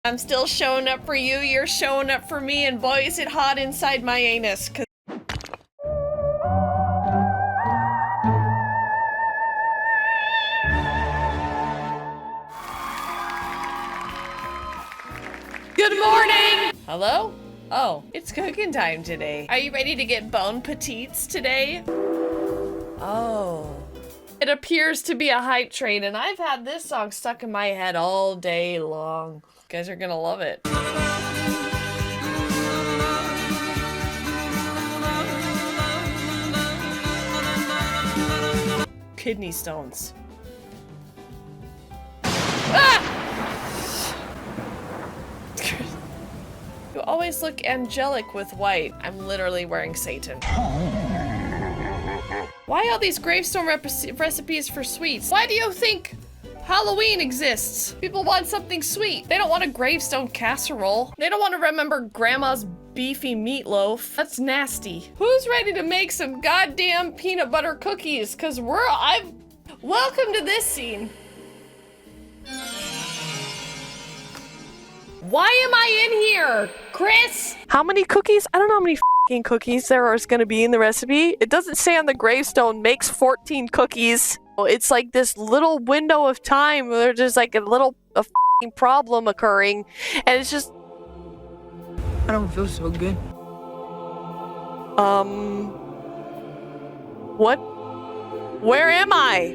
I'm still showing up for you, you're showing up for me, and boy, is it hot inside my anus. Good morning! Hello? Oh, it's cooking time today. Are you ready to get bone petites today? Oh. It appears to be a hype train, and I've had this song stuck in my head all day long. You guys are gonna love it. Kidney stones. Ah! You always look angelic with white. I'm literally wearing Satan. Why all these gravestone recipes for sweets? Why do you think Halloween exists? People want something sweet. They don't want a gravestone casserole. They don't want to remember grandma's beefy meatloaf. That's nasty. Who's ready to make some goddamn peanut butter cookies? Cause welcome to this scene. Why am I in here, Chris? How many cookies? I don't know how many f***ing cookies there is gonna be in the recipe. It doesn't say on the gravestone makes 14 cookies. It's like this little window of time where there's just like a f***ing problem occurring, and it's just. I don't feel so good. What? Where am I?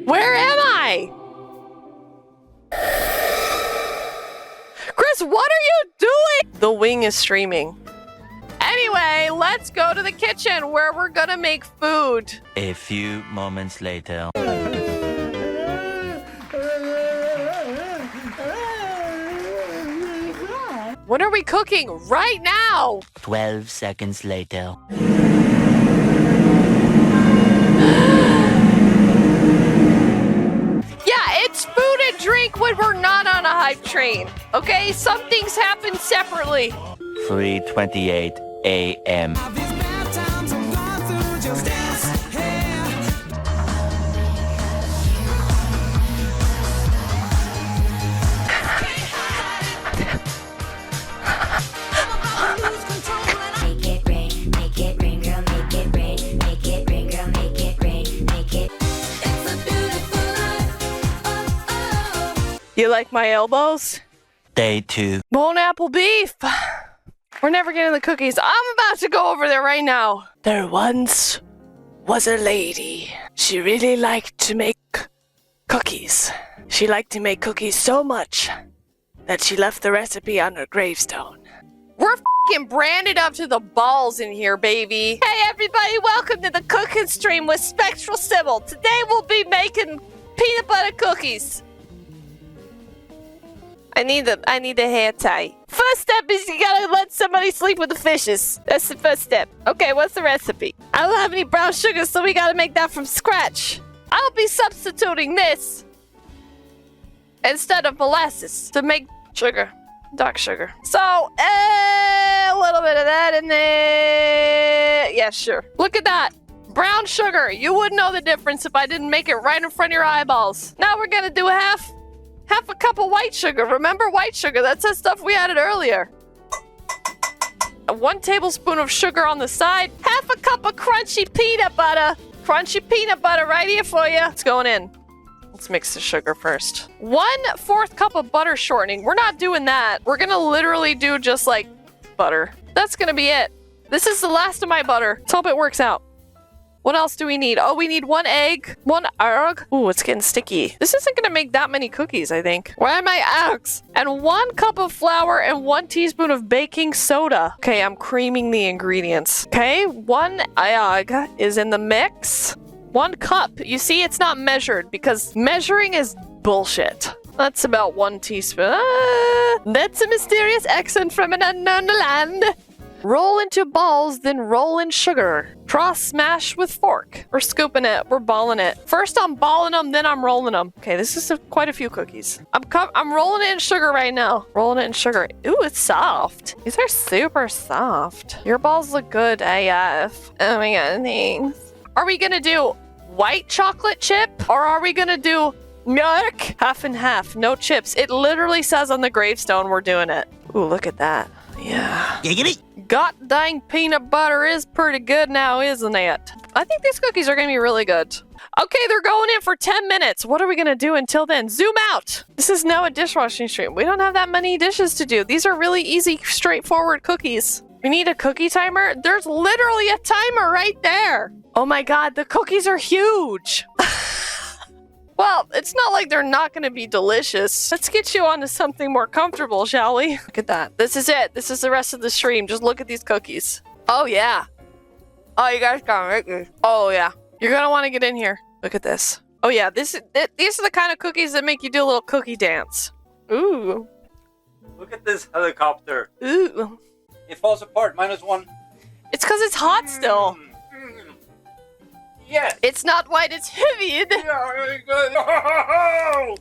Where am I? Chris, what are you doing? The wing is streaming. Anyway, let's go to the kitchen where we're gonna make food. A few moments later. What are we cooking right now? 12 seconds later. Yeah, it's food and drink when we're not on a hype train. Okay, some things happen separately. 3:28 a.m. You like my elbows? Day 2. Bone apple beef. We're never getting the cookies. I'm about to go over there right now. There once was a lady. She really liked to make cookies. She liked to make cookies so much that she left the recipe on her gravestone. We're f***ing branded up to the balls in here, baby. Hey everybody, welcome to the cooking stream with Spectral Sybil. Today we'll be making peanut butter cookies. I need the hair tie. First step is you gotta let somebody sleep with the fishes. That's the first step. Okay, what's the recipe? I don't have any brown sugar, so we gotta make that from scratch. I'll be substituting this instead of molasses to make sugar, dark sugar. So, a little bit of that in there. Yeah, sure. Look at that. Brown sugar. You wouldn't know the difference if I didn't make it right in front of your eyeballs. Now we're gonna do half a cup of white sugar. Remember white sugar? That's the stuff we added earlier. 1 tablespoon of sugar on the side. Half a cup of crunchy peanut butter. Crunchy peanut butter right here for you. It's going in. Let's mix the sugar first. 1/4 cup of butter shortening. We're not doing that. We're gonna literally do just like butter. That's gonna be it. This is the last of my butter. Let's hope it works out. What else do we need? Oh, we need 1 egg, 1 egg. Ooh, it's getting sticky. This isn't gonna make that many cookies, I think. Where are my eggs? And 1 cup of flour and 1 teaspoon of baking soda. Okay, I'm creaming the ingredients. Okay, 1 egg is in the mix. 1 cup. You see, it's not measured because measuring is bullshit. That's about 1 teaspoon. That's a mysterious accent from an unknown land. Roll into balls, then roll in sugar. Cross smash with fork. We're scooping it. We're balling it. First I'm balling them, then I'm rolling them. Okay, this is quite a few cookies. I'm rolling it in sugar right now. Rolling it in sugar. Ooh, it's soft. These are super soft. Your balls look good AF. Oh my god, thanks. Are we gonna do white chocolate chip or are we gonna do Milk! Half and half, no chips. It literally says on the gravestone we're doing it. Ooh, look at that. Yeah. Giggity. God dang, peanut butter is pretty good now, isn't it? I think these cookies are gonna be really good. Okay, they're going in for 10 minutes. What are we gonna do until then? Zoom out! This is now a dishwashing stream. We don't have that many dishes to do. These are really easy, straightforward cookies. We need a cookie timer? There's literally a timer right there. Oh my god, the cookies are huge. Well, it's not like they're not going to be delicious. Let's get you onto something more comfortable, shall we? Look at that. This is it. This is the rest of the stream. Just look at these cookies. Oh, yeah. Oh, you guys got make this. Oh, yeah. You're going to want to get in here. Look at this. Oh, yeah. These are the kind of cookies that make you do a little cookie dance. Ooh. Look at this helicopter. Ooh. It falls apart. -1. It's because it's hot still. Yes. It's not white, it's humid. Yeah, very good. Oh,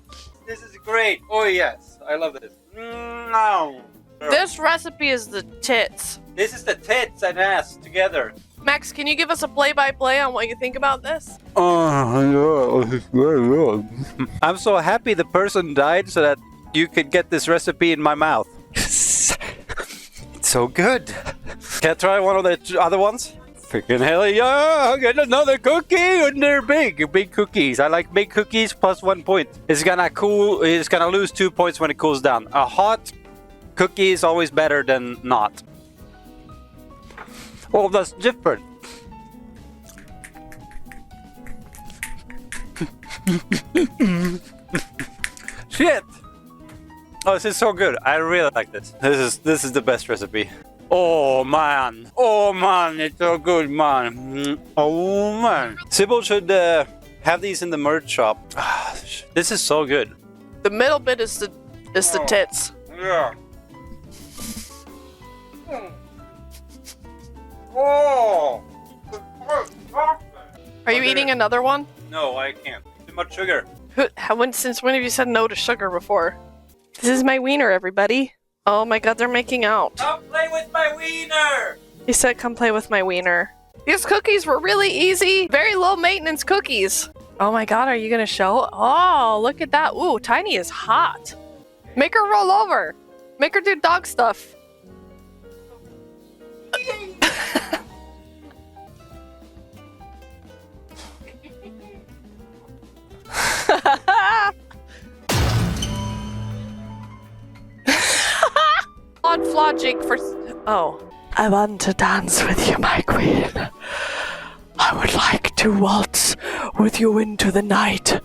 this is great. Oh, yes. I love this. No. This recipe is the tits. This is the tits and ass together. Max, can you give us a play-by-play on what you think about this? Oh, yeah. It's very good. I'm so happy the person died so that you could get this recipe in my mouth. It's so good. Can I try one of the other ones? Freaking hell yeah! I get another cookie, and they're big cookies. I like big cookies plus 1 point. It's gonna cool. It's gonna lose 2 points when it cools down. A hot cookie is always better than not. Oh, that's different. Shit! Oh, this is so good. I really like this. This is the best recipe. Oh man, it's so good, man. Oh man. Sybil should have these in the merch shop. This is so good. The middle bit is the tits. Yeah. Oh. Are you eating another one? No, I can't. Too much sugar. Since when have you said no to sugar before? This is my wiener, everybody. Oh my god, they're making out. Come play with my wiener! He said, come play with my wiener. These cookies were really easy, very low maintenance cookies. Oh my god, are you gonna show? Oh, look at that. Ooh, Tiny is hot. Make her roll over. Make her do dog stuff. Flogic for... Oh. I want to dance with you, my queen. I would like to waltz with you into the night